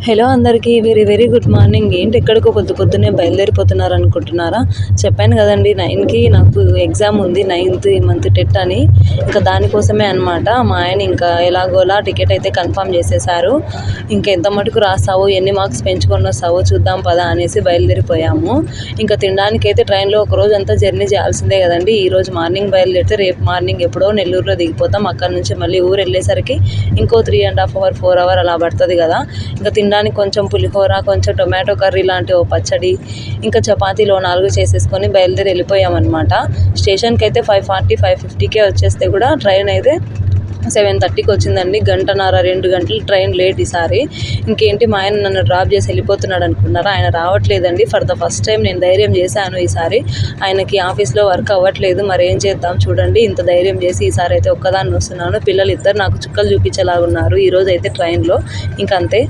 Hello అందరికీ very very good morning. ఏంటి ఎక్కడికో పొద్దున్నే బయలుదేరిపోతున్నారు అనుకుంటున్నారా? చెప్పాను కదండి 9కి నాకు ఎగ్జామ్ ఉంది, 9th మంత్ టెట్ అని. ఇంకా దానికోసమే అనమాట. మా ఆయన ఇంకా ఎలాగోలా టికెట్ అయితే కన్ఫర్మ్ చేసేసారు. ఇంకా ఎంత మటుకు రాస్తావో, ఎన్ని మార్క్స్ పెంచుకొని వస్తావో చూద్దాం పదా అనేసి బయలుదేరిపోయాము. ఇంకా తినడానికి అయితే ట్రైన్లో ఒక రోజు అంతా జర్నీ చేయాల్సిందే కదండి. ఈరోజు మార్నింగ్ బయలుదేరితే రేపు మార్నింగ్ ఎప్పుడో నెల్లూరులో దిగిపోతాం. అక్కడ నుంచి మళ్ళీ ఊరు వెళ్ళేసరికి ఇంకో 3.5 hour 4 hour అలా పడుతుంది కదా. ఇంకా తినడానికి కొంచెం పులిహోర, కొంచెం టొమాటో కర్రీ లాంటి ఓ పచ్చడి, ఇంకా చపాతీలో 4 చేసేసుకొని బయలుదేరి వెళ్ళిపోయామన్నమాట. స్టేషన్కి అయితే 5:40 5:50కే వచ్చేస్తే కూడా ట్రైన్ అయితే 7:30కి వచ్చిందండి. 1.5 2 గంటలు ట్రైన్ లేట్ ఈసారి. ఇంకేంటి మా ఆయన నన్ను డ్రాప్ చేసి వెళ్ళిపోతున్నాడు అనుకున్నారా? ఆయన రావట్లేదండి. ఫర్ ద ఫస్ట్ టైం నేను ధైర్యం చేశాను ఈసారి. ఆయనకి ఆఫీస్లో వర్క్ అవ్వట్లేదు, మరి ఏం చేద్దాం చూడండి. ఇంత ధైర్యం చేసి ఈసారి అయితే ఒక్కదాన్ని వస్తున్నాను. పిల్లలు ఇద్దరు నాకు చుక్కలు చూపించేలాగున్నారు ఈరోజు అయితే ట్రైన్లో. ఇంకంతే.